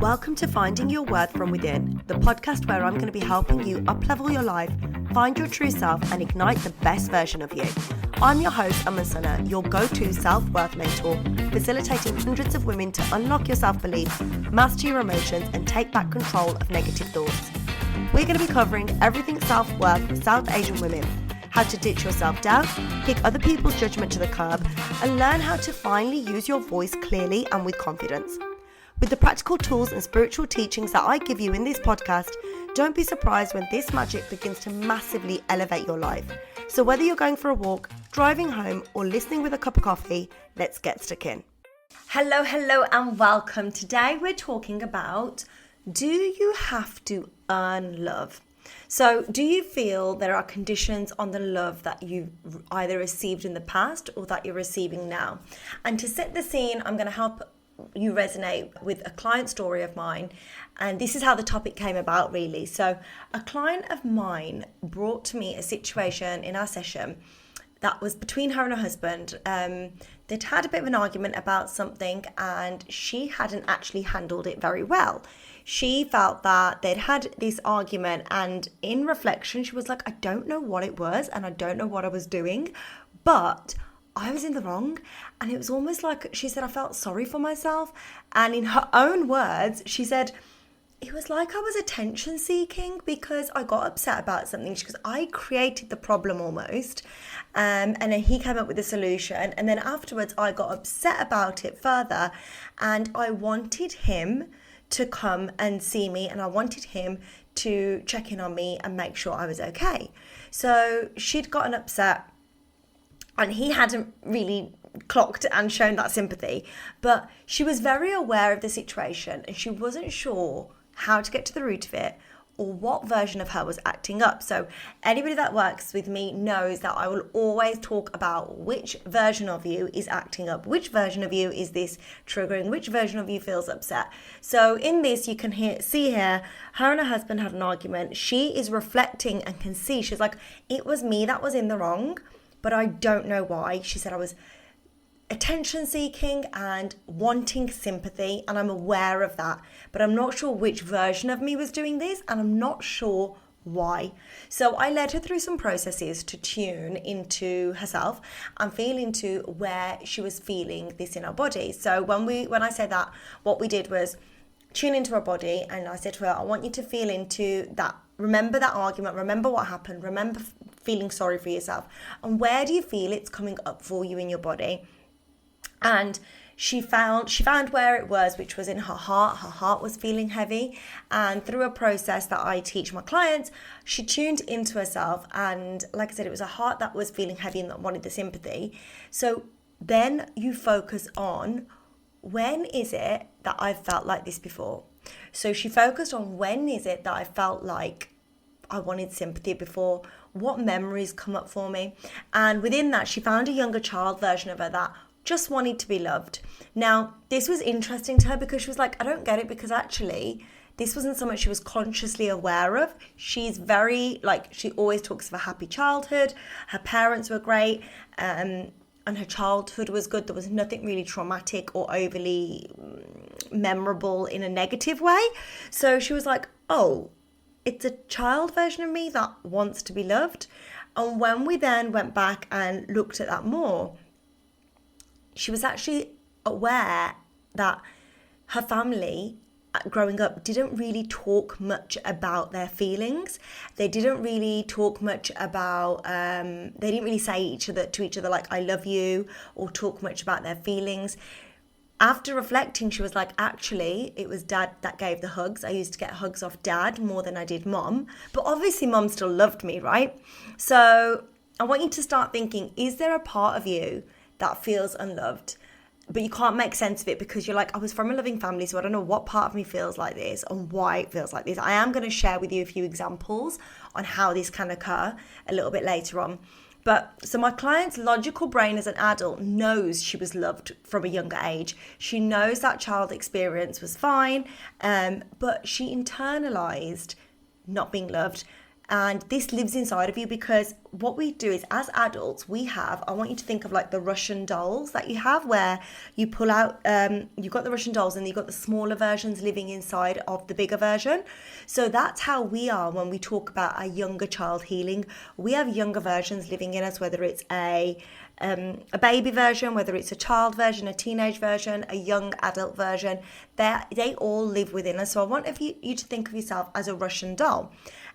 Welcome to Finding Your Worth From Within, the podcast where I'm going to be helping you up-level your life, find your true self, and ignite the best version of you. I'm your host, Sana, your go-to self-worth mentor, facilitating hundreds of women to unlock your self-belief, master your emotions, and take back control of negative thoughts. We're going to be covering everything self-worth for South Asian women, how to ditch your self-doubt, kick other people's judgment to the curb, and learn how to finally use your voice clearly and with confidence. With the practical tools and spiritual teachings that I give you in this podcast, don't be surprised when this magic begins to massively elevate your life. So whether you're going for a walk, driving home, or listening with a cup of coffee, let's get stuck in. Hello, and welcome. Today we're talking about, do you have to earn love? So do you feel there are conditions on the love that you've either received in the past or that you're receiving now? And to set the scene, I'm going to help you resonate with a client story of mine, and this is how the topic came about really. So a client of mine brought to me a situation in our session that was between her and her husband. They'd had a bit of an argument about something and she hadn't actually handled it very well. She felt that they'd had this argument, and in reflection she was like, I don't know what it was and I don't know what I was doing, but I was in the wrong. And it was almost like, she said, I felt sorry for myself. And in her own words, she said, it was like I was attention seeking because I got upset about something. She goes, I created the problem almost. And then he came up with a solution. And then afterwards, I got upset about it further. And I wanted him to come and see me. And I wanted him to check in on me and make sure I was okay. So she'd gotten upset, and he hadn't really clocked and shown that sympathy, but she was very aware of the situation and she wasn't sure how to get to the root of it or what version of her was acting up. So anybody that works with me knows that I will always talk about which version of you is acting up, which version of you is this triggering, which version of you feels upset. So in this, you can see here, her and her husband had an argument. She is reflecting and can see, she's like, it was me that was in the wrong, but I don't know why. She said I was attention seeking and wanting sympathy, and I'm aware of that, but I'm not sure which version of me was doing this, and I'm not sure why. So I led her through some processes to tune into herself and feel into where she was feeling this in her body. So when I said that, what we did was tune into her body, and I said to her, I want you to feel into that. Remember that argument, remember what happened, remember feeling sorry for yourself, and where do you feel it's coming up for you in your body? And she found where it was, which was in her heart. Her heart was feeling heavy, and through a process that I teach my clients, she tuned into herself, and like I said, it was a heart that was feeling heavy and that wanted the sympathy. So then you focus on, when is it that I've felt like this before? So she focused on, when is it that I felt like I wanted sympathy before? What memories come up for me? And within that, she found a younger child version of her that just wanted to be loved. Now, this was interesting to her because she was like, I don't get it, because actually this wasn't something she was consciously aware of. She's very, she always talks of a happy childhood. Her parents were great, and her childhood was good. There was nothing really traumatic or overly memorable in a negative way. So she was like, oh, it's a child version of me that wants to be loved. And when we then went back and looked at that more, she was actually aware that her family growing up didn't really talk much about their feelings. They didn't really talk much about, they didn't really say to each other like, I love you, or talk much about their feelings. After reflecting, she was like, actually, it was dad that gave the hugs. I used to get hugs off dad more than I did mom. But obviously mom still loved me, right? So I want you to start thinking, is there a part of you that feels unloved, but you can't make sense of it because you're like, I was from a loving family, so I don't know what part of me feels like this and why it feels like this. I am going to share with you a few examples on how this can occur a little bit later on. But so my client's logical brain as an adult knows she was loved from a younger age. She knows that child experience was fine, but she internalized not being loved. And this lives inside of you, because what we do is, as adults, I want you to think of like the Russian dolls that you have, where you pull out, you've got the Russian dolls and you've got the smaller versions living inside of the bigger version. So that's how we are when we talk about a younger child healing. We have younger versions living in us, whether it's a baby version, whether it's a child version, a teenage version, a young adult version. They all live within us. So I want you to think of yourself as a Russian doll.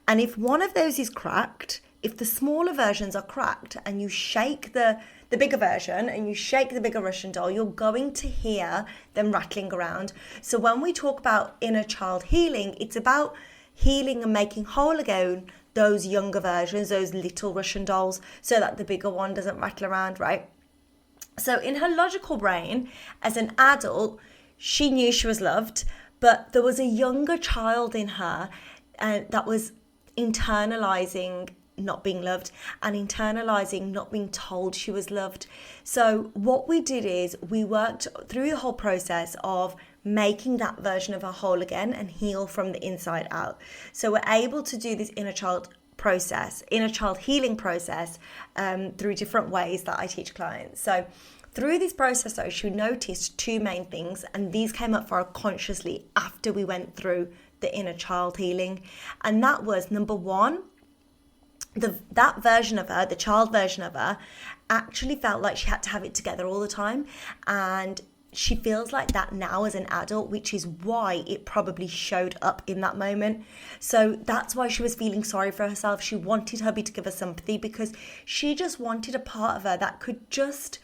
And if one of those is cracked, if the smaller versions are cracked, and you shake the bigger version and you shake the bigger Russian doll, you're going to hear them rattling around. So when we talk about inner child healing, it's about healing and making whole again those younger versions, those little Russian dolls, so that the bigger one doesn't rattle around, right? So in her logical brain, as an adult, she knew she was loved, but there was a younger child in her that was internalizing not being loved and internalizing not being told she was loved. So what we did is we worked through the whole process of making that version of her whole again and heal from the inside out. So we're able to do this inner child healing process through different ways that I teach clients. So through this process, though, she noticed two main things, and these came up for her consciously after we went through the inner child healing. And that was, number one, that version of her, the child version of her, actually felt like she had to have it together all the time. And she feels like that now as an adult, which is why it probably showed up in that moment. So that's why she was feeling sorry for herself. She wanted hubby to give her sympathy, because she just wanted a part of her that could just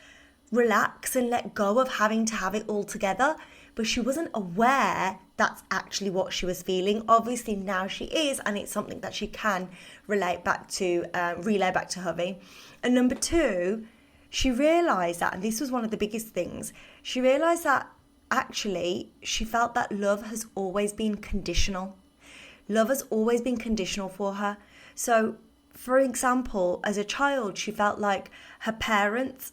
relax and let go of having to have it all together. But she wasn't aware that's actually what she was feeling. Obviously now she is, and it's something that she can relay back to hubby. And number two, she realised that, and this was one of the biggest things, she realised that actually she felt that love has always been conditional. Love has always been conditional for her. So, for example, as a child, she felt like her parents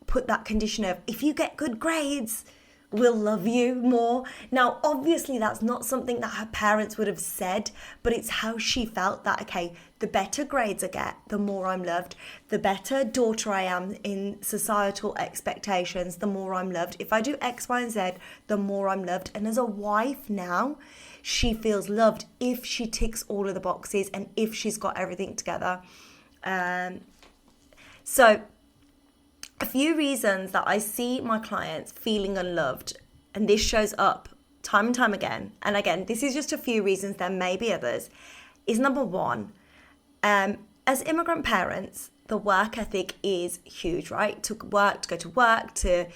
put that condition of, if you get good grades, we'll love you more. Now, obviously, that's not something that her parents would have said, but it's how she felt that, okay, the better grades I get, the more I'm loved. The better daughter I am in societal expectations, the more I'm loved. If I do X, Y, and Z, the more I'm loved. And as a wife now, she feels loved if she ticks all of the boxes and if she's got everything together. So a few reasons that I see my clients feeling unloved, and this shows up time and time again, and again, this is just a few reasons, there may be others, is number one, as immigrant parents, the work ethic is huge, right? To go to work, to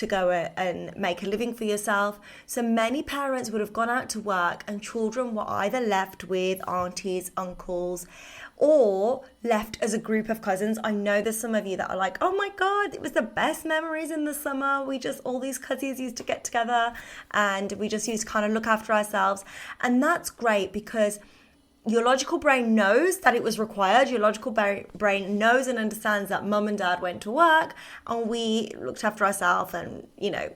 go and make a living for yourself. So many parents would have gone out to work and children were either left with aunties, uncles, or left as a group of cousins. I know there's some of you that are like, oh my God, it was the best memories in the summer. All these cousins used to get together and we just used to kind of look after ourselves. And that's great because your logical brain knows that it was required. Your logical brain knows and understands that mum and dad went to work and we looked after ourselves and, you know,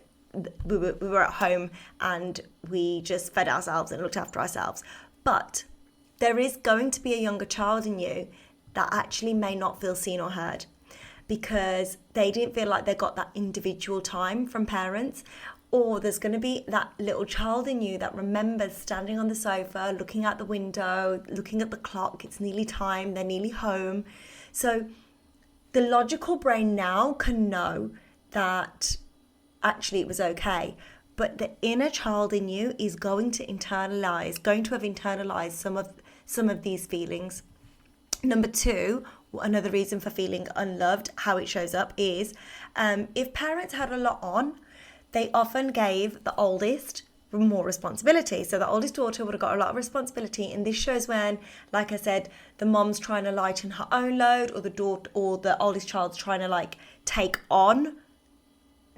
we were at home and we just fed ourselves and looked after ourselves. But there is going to be a younger child in you that actually may not feel seen or heard because they didn't feel like they got that individual time from parents. Or there's going to be that little child in you that remembers standing on the sofa, looking out the window, looking at the clock. It's nearly time. They're nearly home. So the logical brain now can know that actually it was okay. But the inner child in you is going to have internalized some of these feelings. Number two, another reason for feeling unloved, how it shows up is if parents had a lot on, they often gave the oldest more responsibility. So the oldest daughter would have got a lot of responsibility. And this shows when, like I said, the mom's trying to lighten her own load, or the oldest child's trying to like take off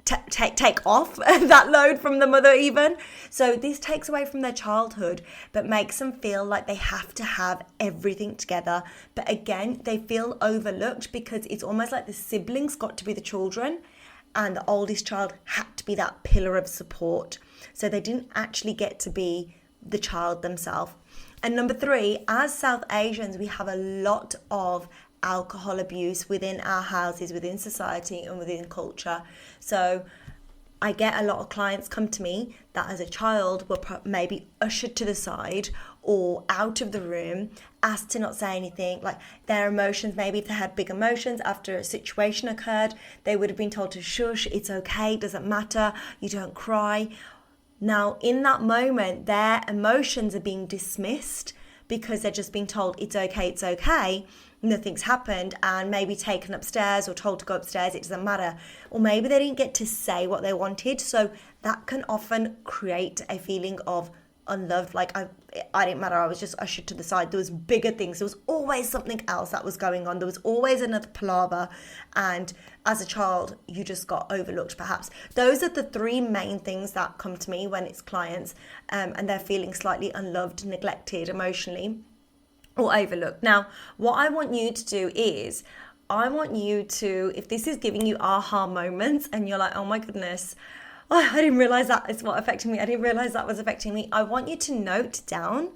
that load from the mother even. So this takes away from their childhood, but makes them feel like they have to have everything together. But again, they feel overlooked because it's almost like the siblings got to be the children and the oldest child had to be that pillar of support. So they didn't actually get to be the child themselves. And number 3, as South Asians, we have a lot of alcohol abuse within our houses, within society and within culture. So I get a lot of clients come to me that as a child were maybe ushered to the side or out of the room, asked to not say anything, like their emotions, maybe if they had big emotions after a situation occurred, they would have been told to shush, it's okay, it doesn't matter, you don't cry. Now, in that moment, their emotions are being dismissed because they're just being told it's okay, nothing's happened, and maybe taken upstairs or told to go upstairs, it doesn't matter. Or maybe they didn't get to say what they wanted. So that can often create a feeling of unloved, like I didn't matter, I was just ushered to the side. There was bigger things, there was always something else that was going on, there was always another palaver, and as a child you just got overlooked perhaps. Those are the 3 main things that come to me when it's clients and they're feeling slightly unloved, neglected emotionally or overlooked. Now, what I want you to do is, I want you to, if this is giving you aha moments and you're like, oh my goodness, I didn't realize that is what affected me, I didn't realize that was affecting me, I want you to note down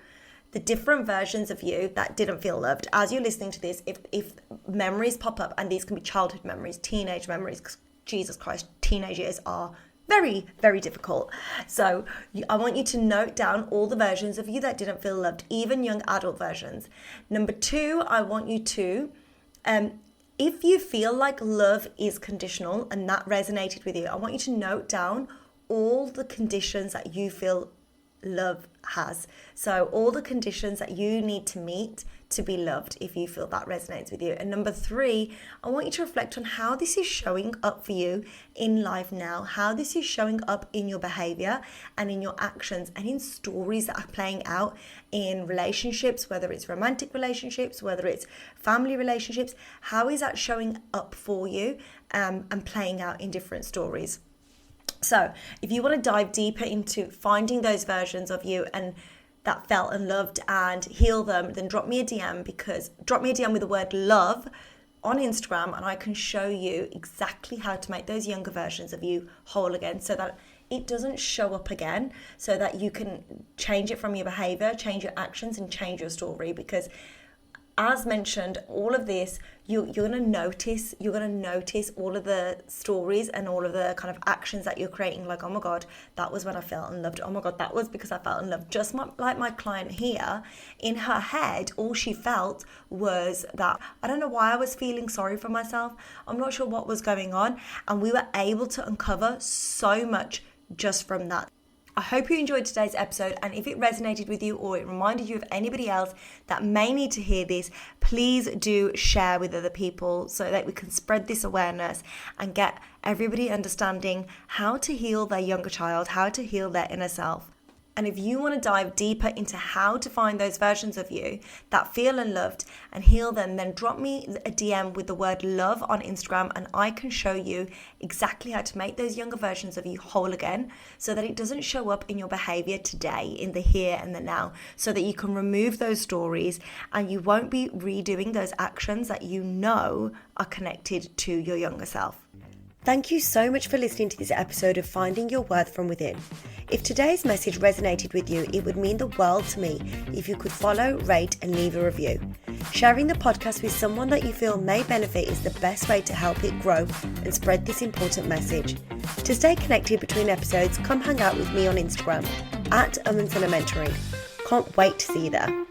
the different versions of you that didn't feel loved. As you're listening to this, if memories pop up, and these can be childhood memories, teenage memories, because Jesus Christ, teenage years are very, very difficult. So I want you to note down all the versions of you that didn't feel loved, even young adult versions. Number 2, I want you to, if you feel like love is conditional and that resonated with you, I want you to note down all the conditions that you feel love has. So all the conditions that you need to meet to be loved, if you feel that resonates with you. And number 3, I want you to reflect on how this is showing up for you in life now, how this is showing up in your behavior and in your actions and in stories that are playing out in relationships, whether it's romantic relationships, whether it's family relationships. How is that showing up for you and playing out in different stories? So if you want to dive deeper into finding those versions of you and that felt unloved and heal them, then drop me a DM with the word love on Instagram, and I can show you exactly how to make those younger versions of you whole again, so that it doesn't show up again, so that you can change it from your behavior, change your actions, and change your story. Because as mentioned, all of this, you're going to notice all of the stories and all of the kind of actions that you're creating. Like, oh my God, that was when I felt unloved. Oh my God, that was because I felt unloved. Just like my client here, in her head, all she felt was that, I don't know why I was feeling sorry for myself. I'm not sure what was going on. And we were able to uncover so much just from that. I hope you enjoyed today's episode, and if it resonated with you or it reminded you of anybody else that may need to hear this, please do share with other people so that we can spread this awareness and get everybody understanding how to heal their younger child, how to heal their inner self. And if you want to dive deeper into how to find those versions of you that feel unloved and heal them, then drop me a DM with the word love on Instagram, and I can show you exactly how to make those younger versions of you whole again, so that it doesn't show up in your behavior today, in the here and the now, so that you can remove those stories and you won't be redoing those actions that you know are connected to your younger self. Thank you so much for listening to this episode of Finding Your Worth from Within. If today's message resonated with you, it would mean the world to me if you could follow, rate, and leave a review. Sharing the podcast with someone that you feel may benefit is the best way to help it grow and spread this important message. To stay connected between episodes, come hang out with me on Instagram @Mentoring. Can't wait to see you there.